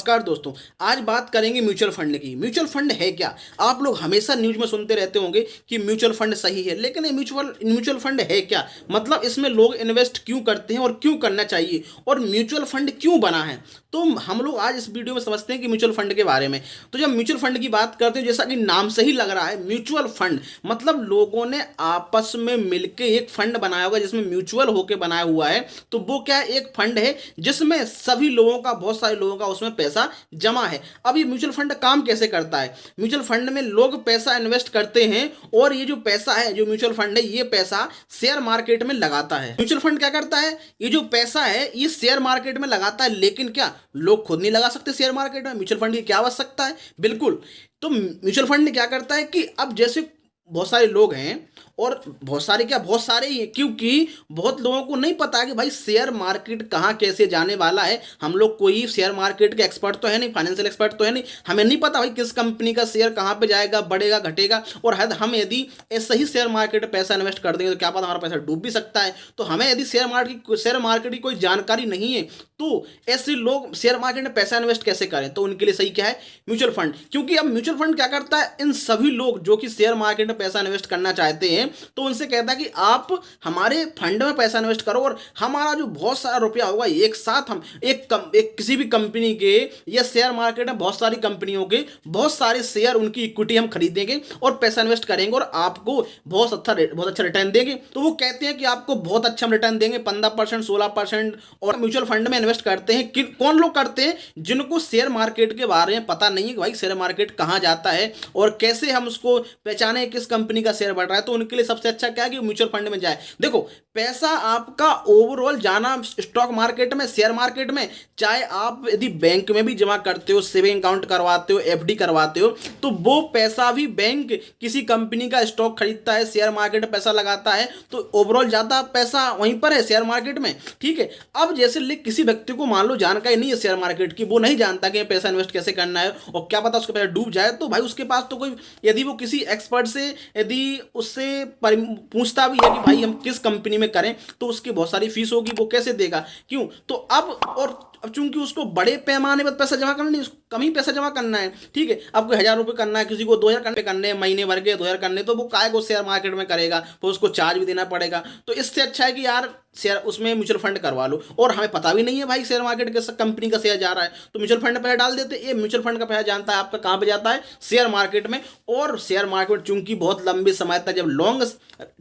नमस्कार दोस्तों। आज बात करेंगे म्यूचुअल फंड की। म्यूचुअल फंड है क्या? आप लोग हमेशा न्यूज़ में सुनते रहते होंगे कि म्यूचुअल फंड सही है, लेकिन ये म्यूचुअल फंड है क्या? मतलब इसमें लोग इन्वेस्ट क्यों करते हैं और क्यों करना चाहिए, और म्यूचुअल फंड क्यों बना है? तो हम लोग आज इस वीडियो में समझते हैं कि म्यूचुअल फंड के बारे में। तो जब म्यूचुअल फंड की बात करते हैं, जैसा कि नाम से ही लग रहा है म्यूचुअल फंड, मतलब लोगों ने आपस में मिलकर एक फंड बनाया होगा जिसमें म्यूचुअल होकर बनाया हुआ है। तो वो क्या है? एक फंड है जिसमें सभी लोगों का, बहुत सारे लोगों का उसमें पैसा जमा है। अब ये म्यूचुअल फंड काम कैसे करता है? म्यूचुअल फंड में लोग पैसा इन्वेस्ट करते हैं और ये जो पैसा है, जो म्यूचुअल फंड है, ये पैसा शेयर मार्केट में लगाता है। म्यूचुअल फंड क्या करता है? ये जो पैसा है ये शेयर मार्केट में लगाता है, लेकिन क्या लोग खुद नहीं लगा सकते शेयर मार्केट में? म्यूचुअल फंड की क्या आवश्यकता है? बिल्कुल। तो म्यूचुअल फंड क्या करता है कि अब जैसे बहुत सारे लोग हैं, और बहुत सारे ही हैं, क्योंकि बहुत लोगों को नहीं पता है कि भाई शेयर मार्केट कहाँ कैसे जाने वाला है। हम लोग कोई शेयर मार्केट के एक्सपर्ट तो है नहीं, फाइनेंशियल एक्सपर्ट तो है नहीं, हमें नहीं पता भाई किस कंपनी का शेयर कहाँ पे जाएगा, बढ़ेगा घटेगा। और हम यदि ऐसे ही शेयर मार्केट में पैसा इन्वेस्ट कर देंगे तो क्या पता हमारा पैसा डूब भी सकता है। तो हमें यदि शेयर मार्केट की कोई जानकारी नहीं है, तो ऐसे लोग शेयर मार्केट में पैसा इन्वेस्ट कैसे करें? तो उनके लिए सही क्या है? Mutual fund. क्योंकि अब म्यूचुअल फंड क्या करता है, इन सभी लोग जो कि शेयर मार्केट में पैसा इन्वेस्ट करना चाहते हैं, तो उनसे कहता है कि आप हमारे फंड में पैसा इन्वेस्ट करो, और हमारा जो बहुत सारा रुपया होगा एक साथ हम एक किसी भी कंपनी के, या शेयर मार्केट में बहुत सारी कंपनियों के बहुत सारे शेयर, उनकी इक्विटी हम खरीदेंगे और पैसा इन्वेस्ट करेंगे और आपको बहुत अच्छा रिटर्न देंगे। तो वो कहते हैं कि आपको बहुत अच्छा रिटर्न देंगे, 15%, 16%। और म्यूचुअल फंड में इन्वेस्ट करते हैं कि कौन लोग करते हैं? जिनको शेयर मार्केट के बारे में पता नहीं है कि भाई शेयर मार्केट कहाँ जाता है और कैसे हम उसको पहचाने किस कंपनी का शेयर बढ़ रहा है। तो उनके लिए सबसे अच्छा क्या है कि म्यूचुअल फंड में जाए। देखो, पैसा आपका ओवरऑल जाना स्टॉक मार्केट में, शेयर मार्केट में, चाहे आप यदि बैंक में भी जमा करते हो, सेविंग अकाउंट करवाते हो, एफडी करवाते हो, तो वो पैसा भी बैंक किसी कंपनी का स्टॉक खरीदता है, शेयर मार्केट में पैसा लगाता है, तो ओवरऑल जाता पैसा वहीं पर है शेयर मार्केट में। ठीक है। अब जैसे किसी व्यक्ति को मान लो जानकारी नहीं है शेयर मार्केट की, वो नहीं जानता कि पैसा इन्वेस्ट कैसे करना है और क्या पता उसका पैसा डूब जाए, तो भाई उसके पास तो कोई, यदि वो किसी एक्सपर्ट से यदि उससे पूछता भी है कि भाई हम किस कंपनी में करें, तो उसकी बहुत सारी फीस होगी, वो कैसे देगा? क्यों? तो अब चूंकि उसको बड़े पैमाने पर पैसा जमा करना नहीं, उसको कम ही पैसा जमा करना है। ठीक है। आपको 1000 रुपये करना है, किसी को 2000 करने हैं, महीने भर के 2000 करने, तो वो काय को शेयर मार्केट में करेगा? तो उसको चार्ज भी देना पड़ेगा। तो इससे अच्छा है कि यार शेयर उसमें म्यूचुअल फंड करवा लो, और हमें पता भी नहीं है भाई शेयर मार्केट के कंपनी का शेयर जा रहा है, तो म्यूचुअल फंड में पैसा डाल देते। ये म्यूचुअल फंड का पैसा जानता है आपका कहाँ पे जाता है? शेयर मार्केट में। और शेयर मार्केट चूंकि बहुत लंबे समय तक, जब लॉन्ग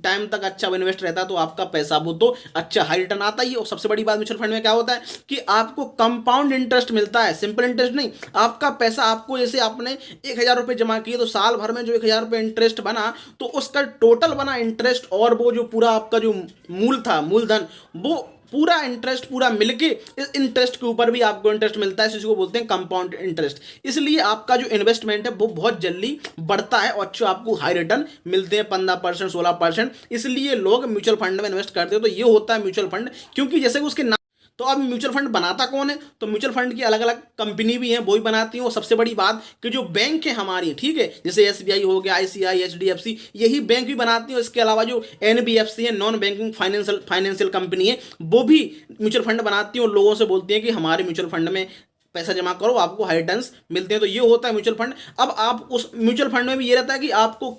टाइम तक अच्छा इन्वेस्ट रहता है, तो आपका पैसा वो तो अच्छा हाई रिटर्न आता ही है। और सबसे बड़ी बात म्यूचुअल फंड में क्या होता है कि आपको कंपाउंड इंटरेस्ट मिलता है, सिंपल इंटरेस्ट नहीं। आपका पैसा आपको, जैसे आपने 1000 रुपये जमा किए, तो साल भर में जो 1000 रुपये इंटरेस्ट बना, तो उसका टोटल बना इंटरेस्ट, और वो जो पूरा आपका जो मूल था, मूलधन, वो पूरा इंटरेस्ट पूरा मिलके, इस इंटरेस्ट के ऊपर भी आपको इंटरेस्ट मिलता है, जिसको बोलते हैं कंपाउंड इंटरेस्ट। इसलिए आपका जो इन्वेस्टमेंट है वो बहुत जल्दी बढ़ता है और जो आपको हाई रिटर्न मिलते हैं, 15%, 16%। इसलिए लोग म्यूचुअल फंड में इन्वेस्ट करते हैं। तो ये होता है म्यूचुअल फंड। क्योंकि जैसे कि उसके नाम, तो अब म्यूचुअल फंड बनाता कौन है? तो म्यूचुअल फंड की अलग अलग कंपनी भी हैं, वो ही बनाती हैं। और सबसे बड़ी बात कि जो बैंक है हमारी, ठीक है, जैसे एसबीआई हो गया, आईसीआई, एचडीएफसी, यही बैंक भी बनाती हैं। इसके अलावा जो एनबीएफसी है, नॉन बैंकिंग फाइनेंशियल कंपनी है, वो भी म्यूचुअल फंड बनाती हैं और लोगों से बोलती हैं कि हमारे म्यूचुअल फंड में पैसा जमा करो, आपको हाई रिटर्न्स मिलते हैं। तो ये होता है म्यूचुअल फंड। अब आप उस म्यूचुअल फंड में भी ये रहता है कि आपको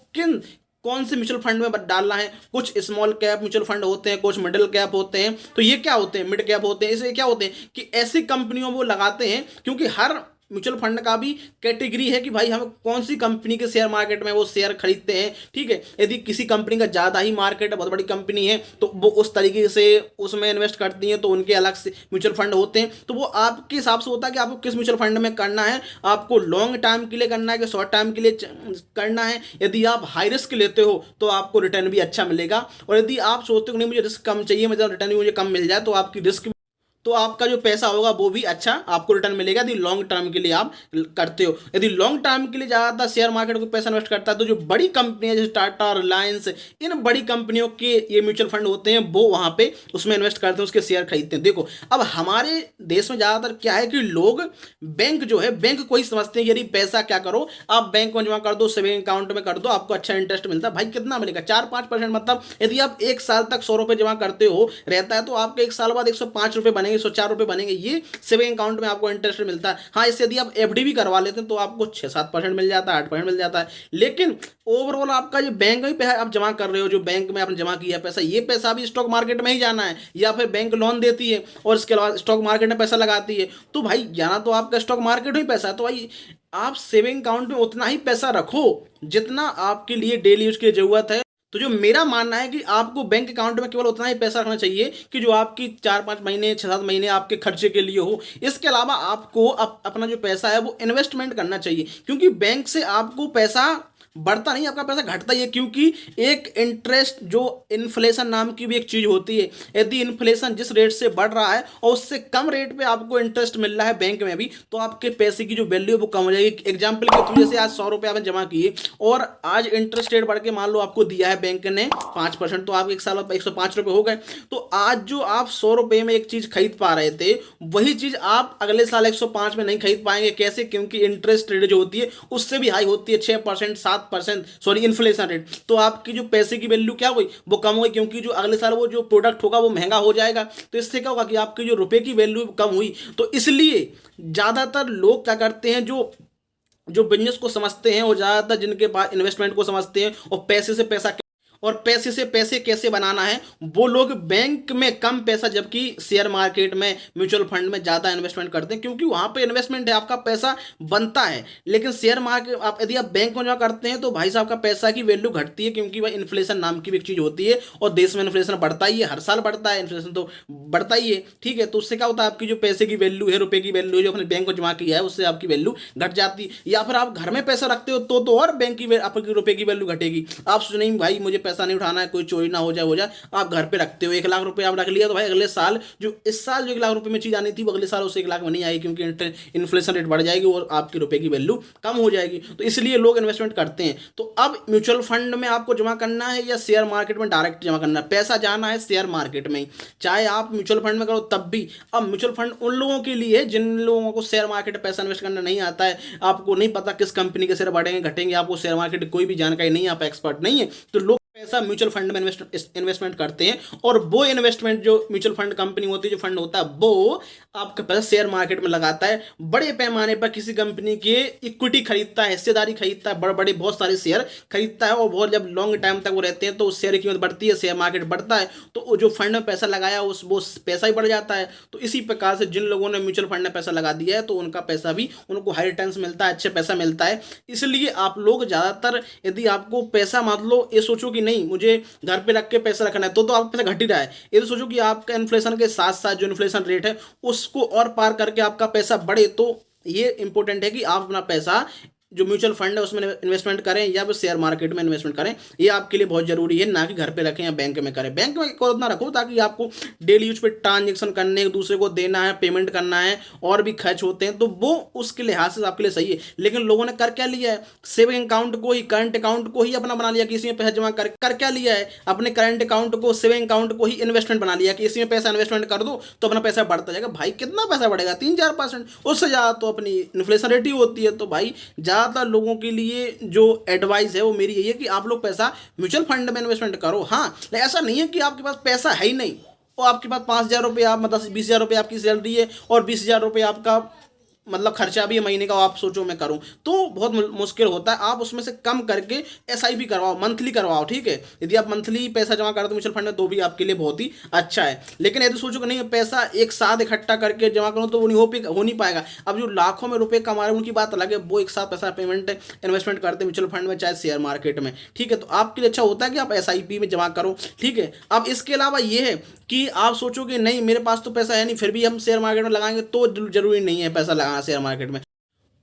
कौन से म्यूचुअल फंड में डालना है। कुछ स्मॉल कैप म्यूचुअल फंड होते हैं, कुछ मिडिल कैप होते हैं। तो ये क्या होते हैं? मिड कैप होते हैं। इससे क्या होते हैं कि ऐसी कंपनियों वो लगाते हैं, क्योंकि हर म्यूचुअल फंड का भी कैटेगरी है कि भाई हम कौन सी कंपनी के शेयर मार्केट में वो शेयर खरीदते हैं। ठीक है। यदि किसी कंपनी का ज़्यादा ही मार्केट है, बहुत बड़ी कंपनी है, तो वो उस तरीके से उसमें इन्वेस्ट करती हैं, तो उनके अलग से म्यूचुअल फंड होते हैं। तो वो आपके हिसाब से होता है कि आपको किस म्यूचुअल फंड में करना है, आपको लॉन्ग टाइम के लिए करना है कि शॉर्ट टाइम के लिए करना है। यदि आप हाई रिस्क लेते हो तो आपको रिटर्न भी अच्छा मिलेगा, और यदि आप सोचते हो नहीं मुझे रिस्क कम चाहिए, मतलब रिटर्न भी मुझे कम मिल जाए, तो आपकी रिस्क, तो आपका जो पैसा होगा वो भी अच्छा आपको रिटर्न मिलेगा यदि लॉन्ग टर्म के लिए आप करते हो। यदि लॉन्ग टर्म के लिए ज़्यादातर शेयर मार्केट को पैसा इन्वेस्ट करता है, तो जो बड़ी कंपनियां जैसे टाटा, रिलायंस, इन बड़ी कंपनियों के ये म्यूचुअल फंड होते हैं, वो वहाँ पे उसमें इन्वेस्ट करते हैं, उसके शेयर खरीदते हैं। देखो, अब हमारे देश में ज़्यादातर क्या है कि लोग बैंक जो है, बैंक को ही समझते हैं, यदि पैसा क्या करो, आप बैंक में जमा कर दो, सेविंग अकाउंट में कर दो, आपको अच्छा इंटरेस्ट मिलता है। भाई कितना मिलेगा? 4-5%। मतलब यदि आप 1 साल तक 100 रुपये जमा करते हो रहता है, तो आपके 1 साल बाद 105 रुपये बनेंगे, बनेंगे, 104 रुपये बनेंगे, ये सेविंग अकाउंट में आपको इंटरेस्ट मिलता है। हाँ, इससे यदि आप एफडी भी करवा लेते हैं तो आपको 6-7% मिल जाता है, 8% मिल जाता है। लेकिन ओवरऑल आपका जो बैंक में पैसा आप जमा कर रहे हो, जो बैंक में आपने जमा किया पैसा, ये पैसा भी स्टॉक मार्केट में ही जाना है, या फिर बैंक लोन देती है और इसके अलावा स्टॉक मार्केट में पैसा लगाती है, तो भाई जाना तो आपका स्टॉक मार्केट में ही पैसा है। तो भाई आप सेविंग अकाउंट में उतना ही पैसा रखो जितना आपके लिए डेली यूज की जरूरत है। तो जो मेरा मानना है कि आपको बैंक अकाउंट में केवल उतना ही पैसा रखना चाहिए कि जो आपकी 4-5 महीने 6-7 महीने आपके खर्चे के लिए हो। इसके अलावा आपको अपना जो पैसा है वो इन्वेस्टमेंट करना चाहिए, क्योंकि बैंक से आपको पैसा बढ़ता नहीं, आपका पैसा घटता ही है। क्योंकि एक इंटरेस्ट, जो इन्फ्लेशन नाम की भी एक चीज़ होती है, यदि इन्फ्लेशन जिस रेट से बढ़ रहा है और उससे कम रेट पे आपको इंटरेस्ट मिल रहा है बैंक में भी, तो आपके पैसे की जो वैल्यू है वो कम हो जाएगी। एग्जाम्पल के थ्रू, जैसे आज 100 रुपये आपने जमा किए और आज इंटरेस्ट रेट बढ़ के मान लो आपको दिया है बैंक ने 5%, तो आप एक साल में 105 रुपये हो गए। तो आज जो आप 100 रुपये में एक चीज़ खरीद पा रहे थे, वही चीज़ आप अगले साल 105 में नहीं खरीद पाएंगे। कैसे? क्योंकि इंटरेस्ट रेट जो होती है उससे भी हाई होती है, 6%, 7%, सॉरी इन्फ्लेशन रेट। तो आपकी जो पैसे की वैल्यू क्या हुई, वो कम हुई, क्योंकि जो अगले साल वो जो प्रोडक्ट होगा वो महंगा हो जाएगा। तो इससे क्या होगा कि आपकी जो रुपए की वैल्यू कम हुई। तो इसलिए ज़्यादातर लोग क्या करते हैं, जो बिजनेस को समझते हैं और ज़्यादातर जिनके पास इन्वेस्टमेंट को समझते हैं और पैसे से पैसे कैसे बनाना है, वो लोग बैंक में कम पैसा, जबकि शेयर मार्केट में, म्यूचुअल फंड में ज़्यादा इन्वेस्टमेंट करते हैं, क्योंकि वहाँ पे इन्वेस्टमेंट है, आपका पैसा बनता है। लेकिन शेयर मार्केट आप यदि आप बैंक में जमा करते हैं तो भाई साहब का पैसा की वैल्यू घटती है, क्योंकि भाई इन्फ्लेशन नाम की भी एक चीज़ होती है और देश में इन्फ्लेशन बढ़ता ही है, हर साल बढ़ता है, इन्फ्लेशन तो बढ़ता ही है। ठीक है, तो उससे क्या होता है, आपकी जो पैसे की वैल्यू है, रुपये की वैल्यू जो अपने बैंक को जमा किया है, उससे आपकी वैल्यू घट जाती है। या फिर आप घर में पैसा रखते हो तो और बैंक की आपकी रुपये की वैल्यू घटेगी। आप सोच नहीं भाई मुझे पैसा नहीं उठाना है, कोई चोरी ना हो जाए, आप घर पे रखते हो, 1 लाख रुपए आप रख लिया, तो भाई अगले साल जो इस साल जो 1 लाख रुपए में चीज आनी थी वो अगले साल उस 1 लाख में नहीं आई, क्योंकि इन्फ्लेशन रेट बढ़ जाएगी और आपके रुपए की वैल्यू कम हो जाएगी। तो इसलिए लोग इन्वेस्टमेंट करते हैं। तो अब म्यूचुअल फंड में आपको जमा करना है या शेयर मार्केट में डायरेक्ट जमा करना है? पैसा जाना है शेयर मार्केट में, चाहे आप म्यूचुअल फंड में करो तब भी। अब म्यूचुअल फंड उन लोगों के लिए है जिन लोगों को शेयर मार्केट में पैसा इन्वेस्ट करना नहीं आता है, आपको नहीं पता किस कंपनी के शेयर बढ़ेंगे घटेंगे, आपको शेयर मार्केट की कोई भी जानकारी नहीं है, आप एक्सपर्ट नहीं है, तो लोग पैसा म्यूचुअल फंड में इन्वेस्टमेंट करते हैं। और वो इन्वेस्टमेंट जो म्यूचुअल फंड कंपनी होती है, जो फंड होता है, वो आपका पैसा शेयर मार्केट में लगाता है। बड़े पैमाने पर किसी कंपनी के इक्विटी खरीदता है, हिस्सेदारी खरीदता है, बड़े बड़े बहुत सारे शेयर खरीदता है, और बहुत जब लॉन्ग टाइम तक वो रहते हैं तो उस शेयर की कीमत बढ़ती है, शेयर मार्केट बढ़ता है, तो जो फंड में पैसा लगाया वो पैसा ही बढ़ जाता है। तो इसी प्रकार से जिन लोगों ने म्यूचुअल फंड में पैसा लगा दिया है तो उनका पैसा भी, उनको हाई रिटर्न्स मिलता है, अच्छे पैसा मिलता है। इसलिए आप लोग ज़्यादातर, यदि आपको पैसा, मान लो ये सोचो कि नहीं मुझे घर पे रख के पैसा रखना है, तो आपका पैसा घट ही रहा है। ये तो सोचो कि आपका इन्फ्लेशन के साथ साथ जो इन्फ्लेशन रेट है उसको और पार करके आपका पैसा बढ़े। तो ये इंपॉर्टेंट है कि आप अपना पैसा जो म्यूचुअल फंड है उसमें इन्वेस्टमेंट करें या फिर शेयर मार्केट में इन्वेस्टमेंट करें, ये आपके लिए बहुत जरूरी है, ना कि घर पे रखें या बैंक में करें। बैंक में को उतना रखो ताकि आपको डेली यूज पे ट्रांजेक्शन करने, एक दूसरे को देना है, पेमेंट करना है, और भी खर्च होते हैं, तो वो उसके लिहाज से आपके लिए सही है। लेकिन लोगों ने कर क्या लिया है, सेविंग अकाउंट को ही, करंट अकाउंट को ही अपना बना लिया कि इसमें पैसा जमा कर क्या लिया है, अपने करंट अकाउंट को, सेविंग अकाउंट को ही इन्वेस्टमेंट बना लिया कि इसमें पैसा इन्वेस्टमेंट कर दो तो अपना पैसा बढ़ता जाएगा। भाई कितना पैसा बढ़ेगा? 3-4%, उससे ज़्यादा तो अपनी इन्फ्लेशन रेट ही होती है। तो भाई ज़्यादातर लोगों के लिए जो एडवाइस है वो मेरी यही है कि आप लोग पैसा म्यूचुअल फंड में इन्वेस्टमेंट करो। हाँ, ऐसा नहीं है कि आपके पास पैसा है ही नहीं और आपके पास 5,000 रुपये, आप मतलब 20,000 रुपये आपकी सैलरी है और 20,000 रुपये आपका मतलब खर्चा भी है महीने का, आप सोचो मैं करूं तो बहुत मुश्किल होता है। आप उसमें से कम करके एसआईपी करवाओ, मंथली करवाओ। ठीक है, यदि आप मंथली पैसा जमा करते हो म्यूचुअल फंड में तो भी आपके लिए बहुत ही अच्छा है। लेकिन यदि सोचो कि नहीं पैसा एक साथ इकट्ठा करके जमा करो तो वो हो नहीं पाएगा। अब जो लाखों में रुपए कमा रहे हैं उनकी बात अलग है, वो एक साथ पैसा पेमेंट इन्वेस्टमेंट करते हैं म्यूचुअल फंड में चाहे शेयर मार्केट में। ठीक है, तो आपके लिए अच्छा होता है कि आप एसआईपी में जमा करो। ठीक है, अब इसके अलावा ये है कि आप सोचो कि नहीं मेरे पास तो पैसा है नहीं, फिर भी हम शेयर मार्केट में लगाएंगे, तो जरूरी नहीं है पैसा लगाना शेयर मार्केट में।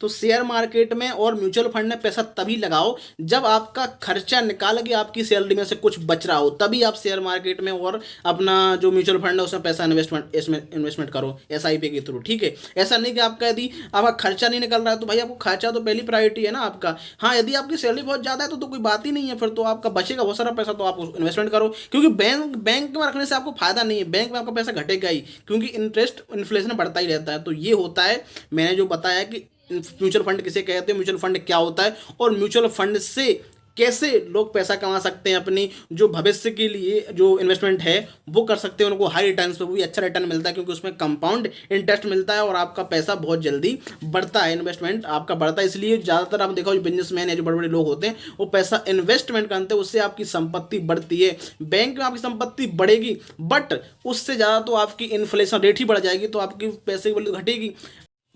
तो शेयर मार्केट में और म्यूचुअल फंड में पैसा तभी लगाओ जब आपका खर्चा निकाल के आपकी सैलरी में से कुछ बच रहा हो, तभी आप शेयर मार्केट में और अपना जो म्यूचुअल फंड है उसमें पैसा इन्वेस्टमेंट करो एसआईपी के थ्रू। ठीक है, ऐसा नहीं कि आपका यदि आपका खर्चा नहीं निकल रहा है तो भाई आपको खर्चा तो पहली प्रायोरिटी है ना आपका। हाँ, यदि आपकी सैलरी बहुत ज़्यादा है तो कोई बात ही नहीं है, फिर तो आपका बचेगा बहुत सारा पैसा, तो आप इन्वेस्टमेंट करो। क्योंकि बैंक में रखने से आपको फायदा नहीं है, बैंक में आपका पैसा घटेगा ही, क्योंकि इंटरेस्ट इन्फ्लेशन बढ़ता ही रहता है। तो ये होता है, मैंने जो बताया कि म्यूचुअल फंड किसे कहते हैं, म्यूचुअल फंड क्या होता है और म्यूचुअल फंड से कैसे लोग पैसा कमा सकते हैं, अपनी जो भविष्य के लिए जो इन्वेस्टमेंट है वो कर सकते हैं, उनको हाई रिटर्न्स पे, वो भी अच्छा रिटर्न मिलता है क्योंकि उसमें कंपाउंड इंटरेस्ट मिलता है और आपका पैसा बहुत जल्दी बढ़ता है, इन्वेस्टमेंट आपका बढ़ता है। इसलिए ज़्यादातर आप देखो जो बिजनेसमैन है, जो बड़े बड़े लोग होते हैं, वो पैसा इन्वेस्टमेंट करते हैं, उससे आपकी संपत्ति बढ़ती है। बैंक में आपकी संपत्ति बढ़ेगी बट उससे ज़्यादा तो आपकी इन्फ्लेशन रेट ही बढ़ जाएगी, तो आपकी पैसे की वैल्यू घटेगी।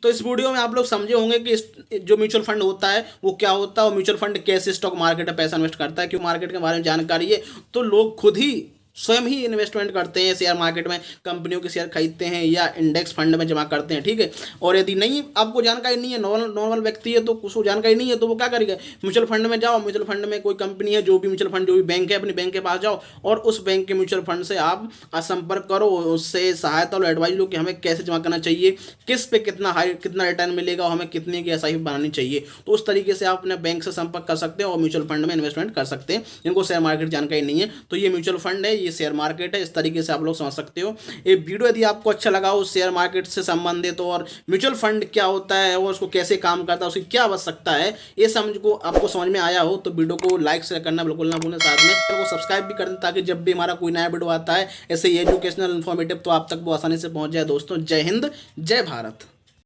तो इस वीडियो में आप लोग समझे होंगे कि जो म्यूचुअल फंड होता है वो क्या होता है और म्यूचुअल फंड कैसे स्टॉक मार्केट में पैसा इन्वेस्ट करता है, क्यों मार्केट के बारे में जानकारी है तो लोग खुद ही स्वयं ही इन्वेस्टमेंट करते हैं, शेयर मार्केट में कंपनियों के शेयर खरीदते हैं या इंडेक्स फंड में जमा करते हैं, ठीक है। और यदि नहीं आपको जानकारी नहीं है, नॉर्मल व्यक्ति है तो उसको जानकारी नहीं है तो वो क्या करेगा, म्यूचुअल फंड में जाओ, म्यूचुअल फंड में कोई कंपनी है, जो भी म्यूचुअल फंड जो भी बैंक है, अपने बैंक के पास जाओ और उस बैंक के म्यूचुअल फंड से आप संपर्क करो, उससे सहायता लो, एडवाइज लो कि हमें कैसे जमा करना चाहिए, किस पे कितना रिटर्न मिलेगा और हमें कितने की एसआईपी बनानी चाहिए। तो उस तरीके से आप अपने बैंक से संपर्क कर सकते हैं और म्यूचुअल फंड में इन्वेस्टमेंट कर सकते हैं। जिनको शेयर मार्केट जानकारी नहीं है तो ये म्यूचुअल फंड है, ये शेयर मार्केट है, इस तरीके से आप लोग समझ सकते हो। ये वीडियो यदि आपको अच्छा लगा हो शेयर मार्केट से संबंधित और म्यूचुअल फंड क्या होता है और उसको कैसे काम करता है, उसकी क्या आवश्यकता है, ये आपको समझ में आया हो तो वीडियो को लाइक शेयर करना बिल्कुल ना भूलें, साथ में चैनल को सब्सक्राइब भी कर दें ताकि जब भी हमारा कोई नया वीडियो आता है ऐसे एजुकेशनल इन्फॉर्मेटिव तो आप तक वो आसानी से पहुंच जाए। दोस्तों जय हिंद, जय भारत।